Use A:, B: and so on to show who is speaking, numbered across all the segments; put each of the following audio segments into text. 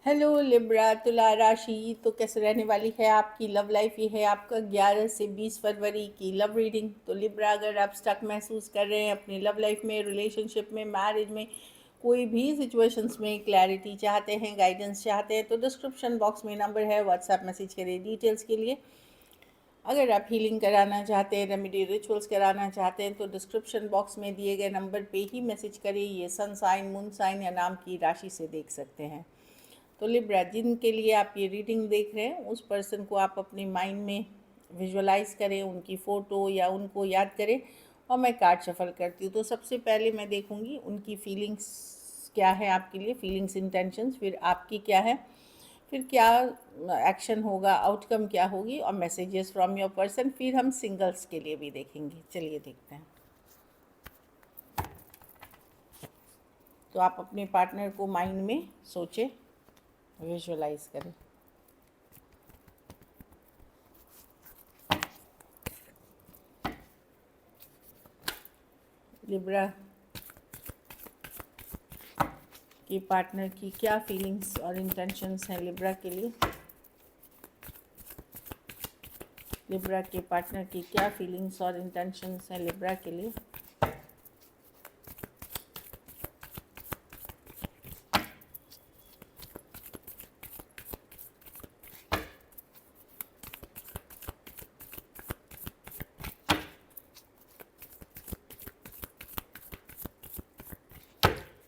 A: Hello Libra तुला राशि। तो कैसे रहने वाली है आपकी लव लाइफ? ये है आपका 11 से 20 फरवरी की लव रीडिंग। तो लिब्रा, अगर आप स्टक महसूस कर रहे हैं अपनी लव लाइफ में, रिलेशनशिप में, मैरिज में, कोई भी सिचुएशंस में क्लैरिटी चाहते हैं, गाइडेंस चाहते हैं, तो डिस्क्रिप्शन बॉक्स में नंबर है, व्हाट्सएप मैसेज करिए डिटेल्स के लिए। अगर आप हीलिंग कराना चाहते हैं, रेमेडी रिचुअल्स कराना चाहते हैं, तो डिस्क्रिप्शन बॉक्स में दिए गए नंबर पे ही मैसेज करिए। ये सन साइन, मून साइन या नाम की राशि से देख सकते हैं। तो लिब्रा, जिनके लिए आप ये रीडिंग देख रहे हैं, उस पर्सन को आप अपने माइंड में विजुअलाइज करें, उनकी फ़ोटो या उनको याद करें, और मैं कार्ड शफल करती हूँ। तो सबसे पहले मैं देखूँगी उनकी फीलिंग्स क्या है आपके लिए, फीलिंग्स, इंटेंशंस, फिर आपकी क्या है, फिर क्या एक्शन होगा, आउटकम क्या होगी, और मैसेजेस फ्रॉम योर पर्सन। फिर हम सिंगल्स के लिए भी देखेंगे। चलिए देखते हैं। तो आप अपने पार्टनर को माइंड में सोचें, विजुअलाइज करें। लिब्रा के पार्टनर की क्या फीलिंग्स और इंटेंशंस हैं लिब्रा के लिए? लिब्रा के पार्टनर की क्या फीलिंग्स और इंटेंशंस हैं लिब्रा के लिए?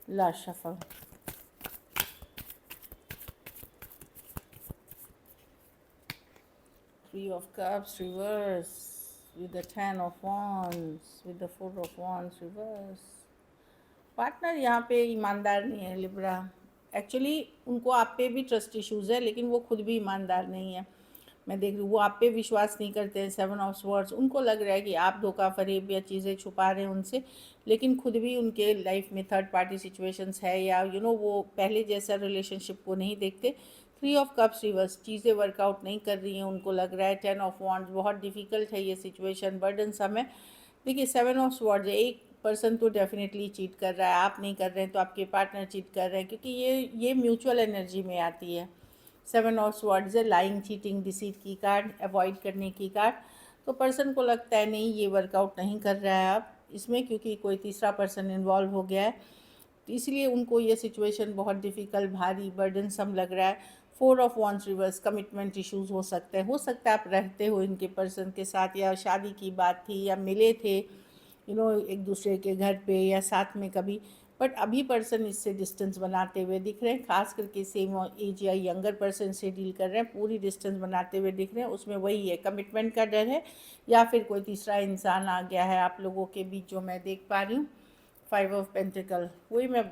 A: Last shuffle. Three of Cups reverse with the Ten of Wands, with the Four of Wands reverse। Partner यहाँ पे ईमानदार नहीं है लिब्रा। एक्चुअली उनको आप पे भी ट्रस्ट इश्यूज़ है, लेकिन वो खुद भी ईमानदार नहीं है। मैं देख रही हूँ वो आप पे विश्वास नहीं करते हैं। 7 ऑफ स्वॉर्ड्स, उनको लग रहा है कि आप धोखा फरेब या चीज़ें छुपा रहे हैं उनसे, लेकिन खुद भी उनके लाइफ में थर्ड पार्टी सिचुएशंस है, या वो पहले जैसा रिलेशनशिप को नहीं देखते। 3 ऑफ कप्स रिवर्स, चीज़ें वर्कआउट नहीं कर रही हैं, उनको लग रहा है। 10 ऑफ वॉन्ड्स, बहुत डिफ़िकल्ट है ये सिचुएशन, बर्डनसम है। देखिए 7 ऑफ स्वॉर्ड्स, एक पर्सन तो डेफिनेटली चीट कर रहा है, आप नहीं कर रहे हैं तो आपके पार्टनर चीट कर रहे हैं, क्योंकि ये म्यूचुअल एनर्जी में आती है। 7 ऑफ स्वॉर्ड्स है लाइंग, चीटिंग, डिसीट की कार्ड, अवॉइड करने की कार्ड। तो पर्सन को लगता है नहीं, ये वर्कआउट नहीं कर रहा है आप इसमें, क्योंकि कोई तीसरा पर्सन इन्वॉल्व हो गया है। तो इसलिए उनको ये सिचुएशन बहुत डिफ़िकल्ट, भारी, बर्डनसम लग रहा है। 4 of wands reverse, commitment issues हो सकता है आप रहते हो इनके पर्सन के साथ, या शादी की बात थी, या मिले थे एक दूसरे के घर पे, या साथ में कभी, बट अभी पर्सन इससे डिस्टेंस बनाते हुए दिख रहे हैं। खास करके सेम एज या यंगर पर्सन से डील कर रहे हैं, पूरी डिस्टेंस बनाते हुए दिख रहे हैं। उसमें वही है, कमिटमेंट का डर है, या फिर कोई तीसरा इंसान आ गया है आप लोगों के बीच, जो मैं देख पा रही हूँ। 5 ऑफ पेंटिकल, वही मैं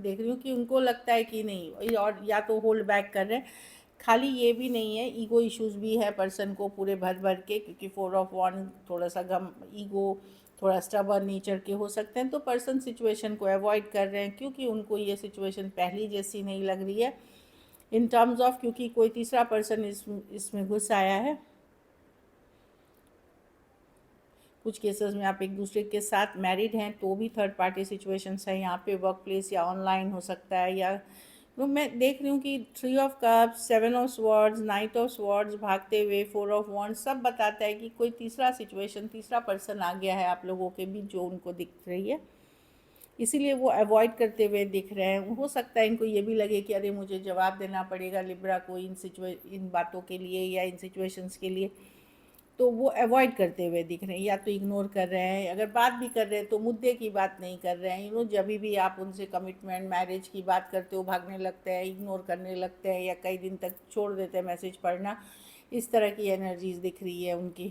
A: देख रही हूँ कि उनको लगता है कि नहीं, और या तो होल्ड बैक कर रहे हैं। खाली ये भी नहीं है, ईगो इश्यूज़ भी है पर्सन को पूरे भर भर के, क्योंकि 4 ऑफ वन थोड़ा सा गम, ईगो, थोड़ा स्टबर्न नेचर के हो सकते हैं। तो पर्सन सिचुएशन को अवॉइड कर रहे हैं, क्योंकि उनको ये सिचुएशन पहली जैसी नहीं लग रही है इन टर्म्स ऑफ, क्योंकि कोई तीसरा पर्सन इसमें घुस आया है। कुछ केसेस में आप एक दूसरे के साथ मैरिड हैं तो भी थर्ड पार्टी सिचुएशंस है यहाँ पे, वर्क प्लेस या ऑनलाइन हो सकता है। या तो मैं देख रही हूँ कि 3 of cups, 7 of swords, 9 of swords भागते हुए, 4 ऑफ वॉन्ड्स, सब बताता है कि कोई तीसरा सिचुएशन, तीसरा पर्सन आ गया है आप लोगों के बीच, जो उनको दिख रही है। इसीलिए वो अवॉइड करते हुए दिख रहे हैं। हो सकता है इनको ये भी लगे कि अरे मुझे जवाब देना पड़ेगा लिब्रा को इन बातों के लिए या इन सिचुएशंस के लिए, तो वो अवॉइड करते हुए दिख रहे हैं, या तो इग्नोर कर रहे हैं। अगर बात भी कर रहे हैं तो मुद्दे की बात नहीं कर रहे हैं। जब भी आप उनसे कमिटमेंट, मैरिज की बात करते हो, भागने लगते हैं, इग्नोर करने लगते हैं, या कई दिन तक छोड़ देते हैं मैसेज पढ़ना। इस तरह की एनर्जीज दिख रही है उनकी।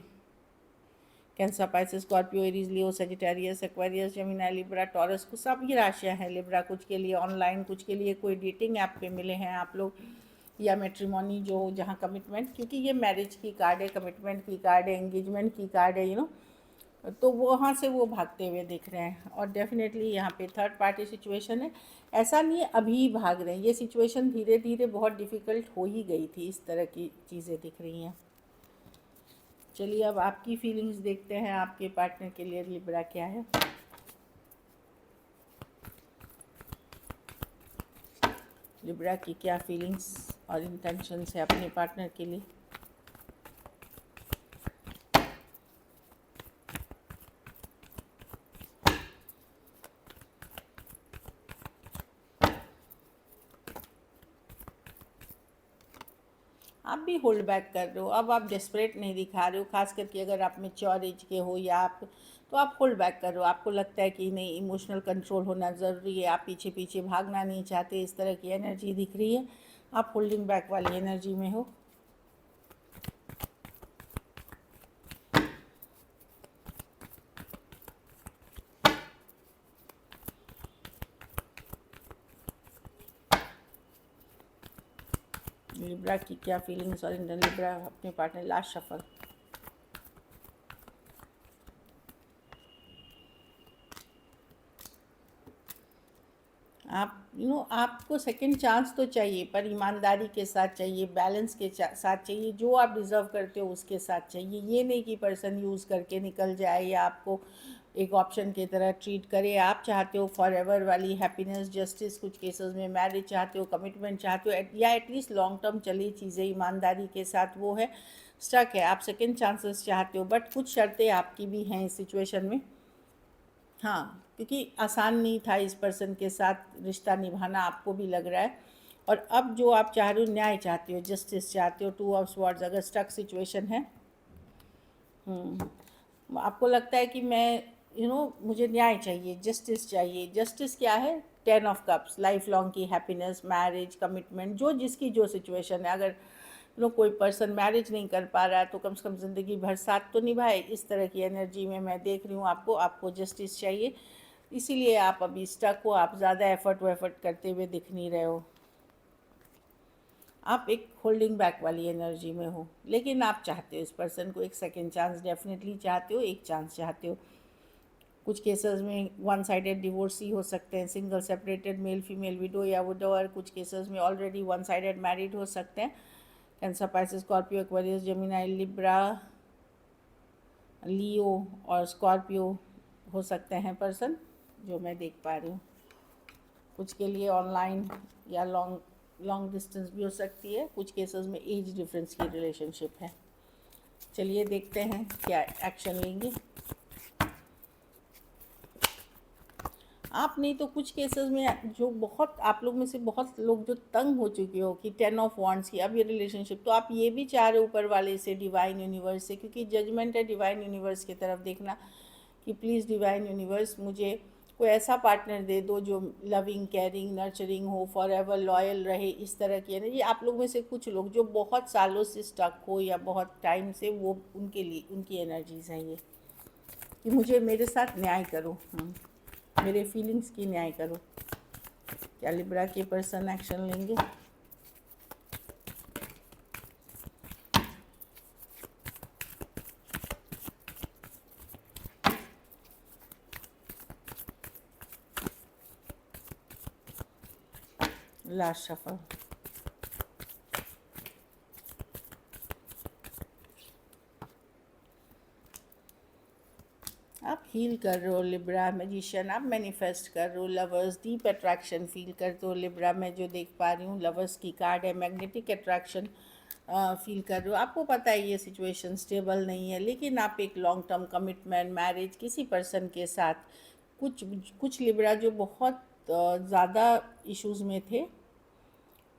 A: Cancer, Pisces, Scorpio, Aries, Leo, Sagittarius, Aquarius, Gemini, Libra, Taurus, को सब ये राशियाँ हैं लिब्रा। कुछ के लिए ऑनलाइन, कुछ के लिए कोई डेटिंग ऐप पे मिले हैं आप लोग, या मैट्रिमोनी, जो जहाँ कमिटमेंट, क्योंकि ये मैरिज की कार्ड है, कमिटमेंट की कार्ड है, एंगेजमेंट की कार्ड है, तो वहाँ से वो भागते हुए दिख रहे हैं। और डेफिनेटली यहाँ पे थर्ड पार्टी सिचुएशन है। ऐसा नहीं है अभी भाग रहे हैं, ये सिचुएशन धीरे धीरे बहुत डिफ़िकल्ट हो ही गई थी। इस तरह की चीज़ें दिख रही हैं। चलिए अब आपकी फीलिंग्स देखते हैं, आपके पार्टनर के लिए लिब्रा क्या है। लिब्रा की क्या फीलिंग्स और इंटेंशंस है अपने पार्टनर के लिए। आप भी होल्ड बैक कर रहे हो, अब आप डेस्परेट नहीं दिखा रहे हो, खास करके अगर आप मैच्योर एज के हो या आप, तो आप होल्ड बैक कर रहे हो। आपको लगता है कि नहीं, इमोशनल कंट्रोल होना ज़रूरी है, आप पीछे पीछे भागना नहीं चाहते, इस तरह की एनर्जी दिख रही है। आप होल्डिंग बैक वाली एनर्जी में हो। लिब्रा की क्या फीलिंग्स और लिब्रा अपने पार्टनर। Last shuffle. आप आपको सेकंड चांस तो चाहिए, पर ईमानदारी के साथ चाहिए, बैलेंस के साथ चाहिए, जो आप डिज़र्व करते हो उसके साथ चाहिए। ये नहीं कि पर्सन यूज़ करके निकल जाए या आपको एक ऑप्शन की तरह ट्रीट करे। आप चाहते हो फॉर एवर वाली हैप्पीनेस, जस्टिस, कुछ केसेस में मैरिज चाहते हो, कमिटमेंट चाहते हो, या एटलीस्ट लॉन्ग टर्म चली चीज़ें ईमानदारी के साथ, वो है स्टक है। आप सेकेंड चांसेस चाहते हो, बट कुछ शर्तें आपकी भी हैं इस सिचुएशन में। हाँ, क्योंकि आसान नहीं था इस पर्सन के साथ रिश्ता निभाना, आपको भी लग रहा है। और अब जो आप चाह रहे हो, न्याय चाहते हो, जस्टिस चाहते हो, 2 ऑफ स्वॉर्ड्स अगर स्टक सिचुएशन है। आपको लगता है कि मैं मुझे न्याय चाहिए, जस्टिस चाहिए। जस्टिस क्या है? 10 ऑफ कप्स, लाइफ लॉन्ग की हैप्पीनेस, मैरिज, कमिटमेंट, जो जिसकी जो सिचुएशन है। अगर कोई पर्सन मैरिज नहीं कर पा रहा है तो कम से कम ज़िंदगी भर साथ तो निभाए, इस तरह की एनर्जी में मैं देख रही हूँ आपको जस्टिस चाहिए। इसीलिए आप अभी स्टक हो, आप ज़्यादा एफर्ट करते हुए दिख नहीं रहे हो। आप एक होल्डिंग बैक वाली एनर्जी में हो, लेकिन आप चाहते हो इस पर्सन को एक सेकेंड चांस, डेफिनेटली चाहते हो, एक चांस चाहते हो। कुछ केसेस में वन साइडेड डिवोर्स ही हो सकते हैं, single separated, male female, widow या विडोअर। कुछ केसेस में ऑलरेडी वन साइडेड मैरिड हो सकते हैं। Cancer, Pisces, Scorpio, Aquarius, Gemini, Libra, Leo और स्कॉर्पियो हो सकते हैं पर्सन, जो मैं देख पा रही हूँ। कुछ के लिए ऑनलाइन या लॉन्ग डिस्टेंस भी हो सकती है। कुछ केसेस में एज डिफरेंस की रिलेशनशिप है। चलिए देखते हैं क्या एक्शन लेंगे आप। नहीं तो कुछ केसेस में जो बहुत आप लोग में से बहुत लोग जो तंग हो चुके हो कि 10 ऑफ वॉन्ड्स की अब ये रिलेशनशिप, तो आप ये भी चाह रहे हो ऊपर वाले से, डिवाइन यूनिवर्स से, क्योंकि जजमेंट है डिवाइन यूनिवर्स की तरफ देखना कि प्लीज़ डिवाइन यूनिवर्स मुझे कोई ऐसा पार्टनर दे दो जो लविंग, केयरिंग, नर्चरिंग हो, फॉर एवर लॉयल रहे, इस तरह की एनर्जी। आप लोग में से कुछ लोग जो बहुत सालों से स्टक हो या बहुत टाइम से, वो उनके लिए उनकी एनर्जीज हैं ये, कि मुझे मेरे साथ न्याय करो, मेरे फीलिंग्स की न्याय करो। क्या लिब्रा के पर्सन एक्शन लेंगे? Last shuffle. आप हील कर रहे हो लिब्रा मैजिशियन, आप मैनिफेस्ट कर रहे हो लवर्स, डीप अट्रैक्शन फील करते हो लिब्रा में, जो देख पा रही हूँ लवर्स की कार्ड है, मैग्नेटिक अट्रैक्शन फील कर रहे हो। आपको पता है ये सिचुएशन स्टेबल नहीं है, लेकिन आप एक लॉन्ग टर्म कमिटमेंट, मैरिज किसी पर्सन के साथ, कुछ कुछ लिब्रा जो बहुत ज़्यादा इश्यूज़ में थे,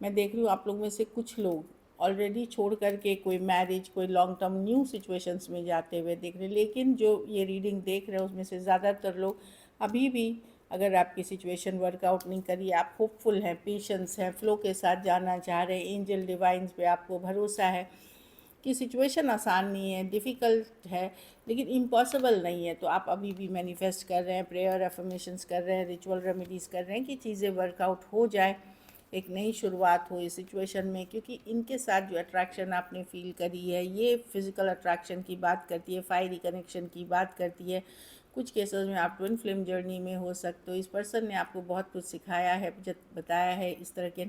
A: मैं देख रही हूँ आप लोग में से कुछ लोग ऑलरेडी छोड़ करके कोई मैरिज, कोई लॉन्ग टर्म न्यू सिचुएशंस में जाते हुए देख रहे हैं। लेकिन जो ये रीडिंग देख रहे हैं उसमें से ज़्यादातर लोग अभी भी, अगर आपकी सिचुएशन वर्कआउट नहीं करी, आप होपफुल हैं, पेशेंस हैं, फ्लो के साथ जाना चाह रहे हैं, एंजल डिवाइंस पे आपको भरोसा है कि सिचुएशन आसान नहीं है, डिफ़िकल्ट है, लेकिन इम्पॉसिबल नहीं है। तो आप अभी भी मैनिफेस्ट कर रहे हैं, प्रेयर अफर्मेशंस कर रहे हैं, रिचुअल रेमेडीज़ कर रहे हैं कि चीज़ें वर्कआउट हो जाए, एक नई शुरुआत हो इस सिचुएशन में। क्योंकि इनके साथ जो अट्रैक्शन आपने फील करी है, ये फिज़िकल अट्रैक्शन की बात करती है, फायरी कनेक्शन की बात करती है। कुछ केसेस में आप ट्विन फ्लेम जर्नी में हो सकते हो। इस पर्सन ने आपको बहुत कुछ सिखाया है, बताया है, इस तरह के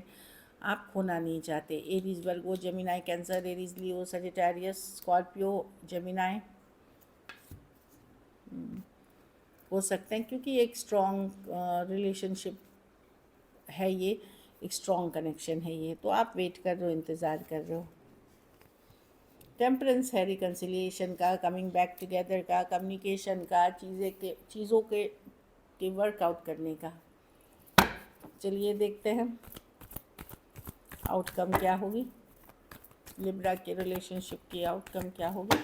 A: आप खोना नहीं चाहते। Aries, Virgo, Gemini, cancer, Aries, लियो, सजिटेरियस, स्कॉर्पियो, जेमिनाई हो सकते हैं, क्योंकि एक स्ट्रॉन्ग रिलेशनशिप है ये। एक स्ट्रॉन्ग कनेक्शन है ये, तो आप वेट कर रहे हो, इंतज़ार कर रहे हो। टेम्परेंस है रिकन्सिलिएशन का, कमिंग बैक टुगेदर का, कम्युनिकेशन का, चीज़ों के वर्कआउट करने का। चलिए देखते हैं आउटकम क्या होगी, लिब्रा के रिलेशनशिप की आउटकम क्या होगी।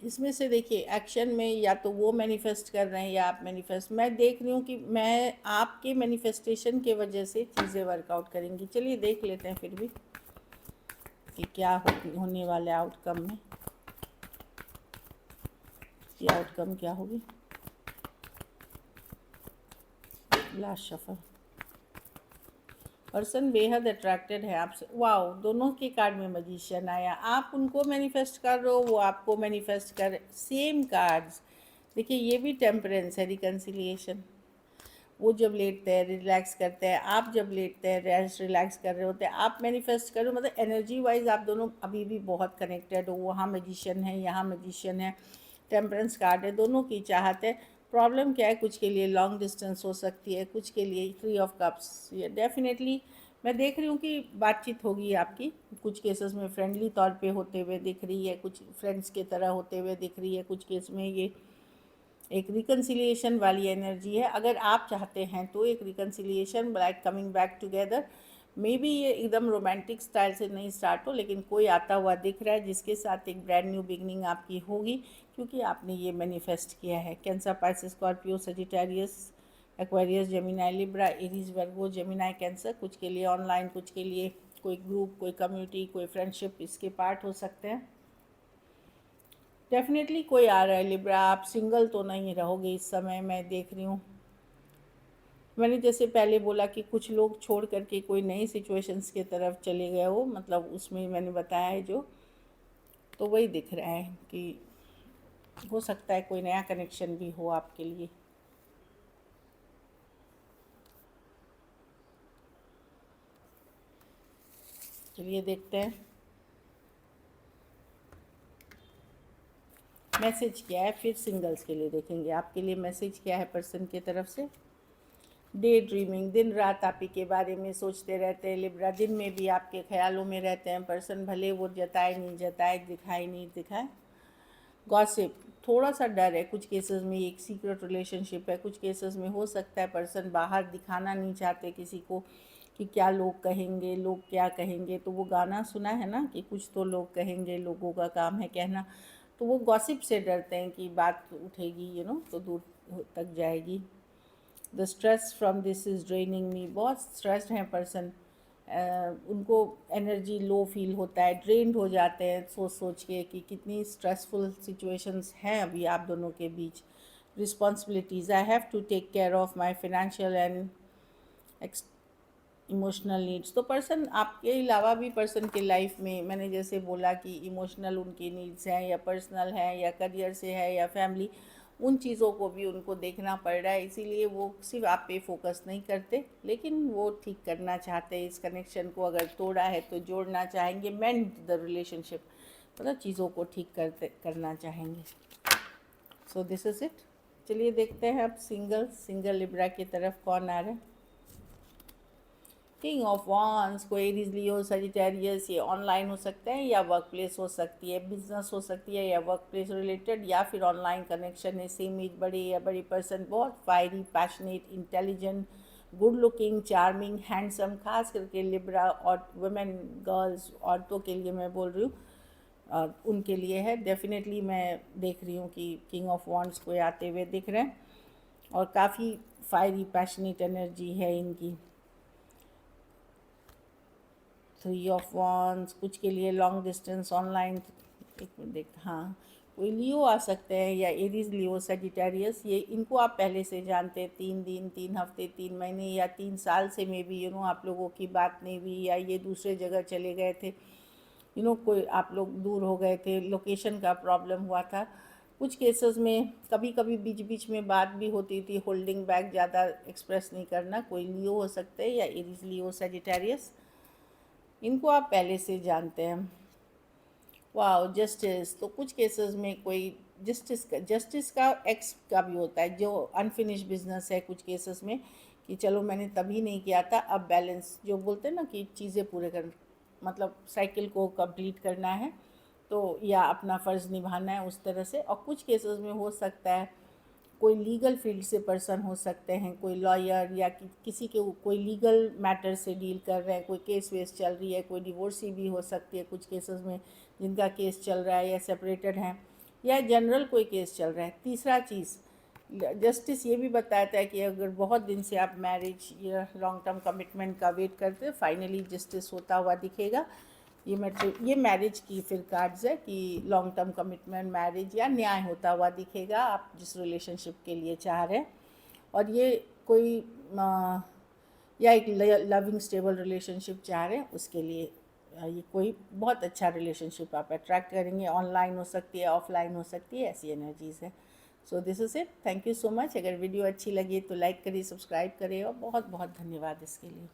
A: इसमें से देखिए एक्शन में या तो वो मैनिफेस्ट कर रहे हैं या आप मैनिफेस्ट, मैं देख रही हूँ कि मैं आपके मैनिफेस्टेशन के वजह से चीज़ें वर्कआउट करेंगी। चलिए देख लेते हैं फिर भी कि क्या होने वाला है आउटकम में, कि आउटकम क्या होगी। लास्ट शफल, पर्सन बेहद अट्रैक्टेड है आपसे। वाओ, दोनों के कार्ड में मजिशियन आया। आप उनको मैनिफेस्ट कर रहे हो, वो आपको मैनिफेस्ट कर, सेम कार्ड्स। देखिए ये भी टेम्परेंस है, रिकन्सिलिएशन। वो जब लेटते हैं रिलैक्स करते हैं, आप जब लेटते हैं रेस्ट रिलैक्स कर रहे होते हैं, आप मैनिफेस्ट करो, मतलब एनर्जी वाइज आप दोनों अभी भी बहुत कनेक्टेड हो। वहाँ मैजिशियन है, यहाँ मैजिशियन है, टेम्परेंस कार्ड है, दोनों की चाहत है। प्रॉब्लम क्या है, कुछ के लिए लॉन्ग डिस्टेंस हो सकती है, कुछ के लिए थ्री ऑफ कप्स। ये डेफिनेटली मैं देख रही हूँ कि बातचीत होगी आपकी, कुछ केसेस में फ्रेंडली तौर पे होते हुए दिख रही है, कुछ फ्रेंड्स की तरह होते हुए दिख रही है, कुछ केस में ये एक रिकन्सिलिएशन वाली एनर्जी है। अगर आप चाहते हैं तो एक reconciliation, like coming back together. May be ये एकदम रोमांटिक स्टाइल से नहीं स्टार्ट हो, लेकिन कोई आता हुआ दिख रहा है जिसके साथ एक ब्रांड न्यू बिगनिंग आपकी होगी, क्योंकि आपने ये मैनिफेस्ट किया है। Cancer, Pisces, Scorpio, Sagittarius, Aquarius, Gemini, Libra, Aries, Virgo, Gemini, Cancer. कुछ के लिए ऑनलाइन, कुछ के लिए कोई ग्रुप, कोई कम्युनिटी, कोई फ्रेंडशिप, इसके पार्ट हो सकते हैं। डेफिनेटली कोई आ रहा है लिब्रा, आप सिंगल तो नहीं रहोगे इस समय, मैं देख रही हूँ। मैंने जैसे पहले बोला कि कुछ लोग छोड़ करके कोई नई सिचुएशंस की तरफ चले गए हो, मतलब उसमें मैंने बताया है जो, तो वही दिख रहा है कि हो सकता है कोई नया कनेक्शन भी हो आपके लिए। चलिए देखते हैं मैसेज क्या है, फिर सिंगल्स के लिए देखेंगे आपके लिए मैसेज क्या है पर्सन की तरफ से। डे ड्रीमिंग, दिन रात आप ही के बारे में सोचते रहते हैं लिब्रा, दिन में भी आपके ख्यालों में रहते हैं पर्सन, भले वो जताए नहीं जताए, दिखाई नहीं दिखाए। गॉसिप, थोड़ा सा डर है कुछ केसेस में, एक सीक्रेट रिलेशनशिप है, कुछ केसेस में हो सकता है पर्सन बाहर दिखाना नहीं चाहते किसी को कि क्या लोग कहेंगे, लोग क्या कहेंगे। तो वो गाना सुना है ना कि कुछ तो लोग कहेंगे, लोगों का काम है कहना, तो वो गॉसिप से डरते हैं कि बात उठेगी तो दूर तक जाएगी। The stress from this is draining me, बहुत स्ट्रेस्ड हैं पर्सन, उनको एनर्जी लो फील होता है, ड्रेन्ड हो जाते हैं सोच सोच के कि कितनी स्ट्रेसफुल सिचुएशंस हैं अभी आप दोनों के बीच। Responsibilities, I have to take care of my financial and emotional needs. तो पर्सन आपके अलावा भी पर्सन के लाइफ में, मैंने जैसे बोला कि इमोशनल उनकी नीड्स हैं या पर्सनल हैं या करियर से है या फैमिली, उन चीज़ों को भी उनको देखना पड़ रहा है, इसीलिए वो सिर्फ आप पे फोकस नहीं करते, लेकिन वो ठीक करना चाहते हैं इस कनेक्शन को। अगर तोड़ा है तो जोड़ना चाहेंगे, मेंड द रिलेशनशिप, मतलब चीज़ों को ठीक करना चाहेंगे। So this is it. चलिए देखते हैं अब सिंगल लिब्रा की तरफ कौन आ रहा है। किंग ऑफ वांड्स, कोई एरीज, लियो, सजिटेरियस, ये ऑनलाइन हो सकते हैं या वर्क प्लेस हो सकती है, बिजनेस हो सकती है या वर्क प्लेस रिलेटेड, या फिर ऑनलाइन कनेक्शन है। सेम एज, बड़े या बड़ी पर्सन, बहुत fiery, passionate, intelligent, good looking, charming, handsome, खास करके लिब्रा और वुमेन, गर्ल्स, औरतों के लिए मैं बोल रही हूँ, और उनके लिए है। डेफिनेटली मैं देख रही हूँ कि किंग ऑफ वांड्स कोई आते हुए दिख रहे हैं और काफ़ी फायरी पैशनेट एनर्जी है इनकी। थ्री ऑफ वॉन्ड्स, कुछ के लिए लॉन्ग डिस्टेंस ऑनलाइन, एक मिनट देख, हाँ कोई लियो आ सकते हैं या एरीज, लियो, सजिटेरियस, ये इनको आप पहले से जानते हैं, 3 दिन, 3 हफ्ते, 3 महीने या 3 साल से में भी आप लोगों की बात नहीं हुई, या ये दूसरे जगह चले गए थे, कोई आप लोग दूर हो गए थे, लोकेशन का प्रॉब्लम हुआ था, कुछ केसेस में कभी कभी बीच बीच में बात भी होती थी, होल्डिंग बैक, ज़्यादा एक्सप्रेस नहीं करना। कोई लियो हो सकते हैं या एरीज लियो सजिटेरियस, इनको आप पहले से जानते हैं। वाह, जस्टिस, तो कुछ केसेस में कोई जस्टिस का एक्स का भी होता है, जो अनफिनिश बिजनेस है कुछ केसेस में, कि चलो मैंने तभी नहीं किया था, अब बैलेंस जो बोलते हैं ना कि चीज़ें पूरे कर, मतलब साइकिल को कंप्लीट करना है, तो या अपना फ़र्ज़ निभाना है उस तरह से। और कुछ केसेस में हो सकता है कोई लीगल फील्ड से पर्सन हो सकते हैं, कोई लॉयर या किसी के कोई लीगल मैटर से डील कर रहे हैं, कोई केस वेस चल रही है, कोई डिवोर्सी भी हो सकती है कुछ केसेस में जिनका केस चल रहा है या सेपरेटेड हैं, या जनरल कोई केस चल रहा है। तीसरा चीज़, जस्टिस ये भी बताता है कि अगर बहुत दिन से आप मैरिज या लॉन्ग टर्म कमिटमेंट का वेट करते हैं, फाइनली जस्टिस होता हुआ दिखेगा। ये मैरिज की फिर कार्ड्स है कि लॉन्ग टर्म कमिटमेंट, मैरिज या न्याय होता हुआ दिखेगा आप जिस रिलेशनशिप के लिए चाह रहे हैं। और ये कोई या एक लविंग स्टेबल रिलेशनशिप चाह रहे हैं, उसके लिए ये कोई बहुत अच्छा रिलेशनशिप आप अट्रैक्ट करेंगे। ऑनलाइन हो सकती है, ऑफलाइन हो सकती है, ऐसी एनर्जीज़ है। So this is it, thank you so much. अगर वीडियो अच्छी लगी तो लाइक करिए, सब्सक्राइब करिए, और बहुत बहुत धन्यवाद इसके लिए।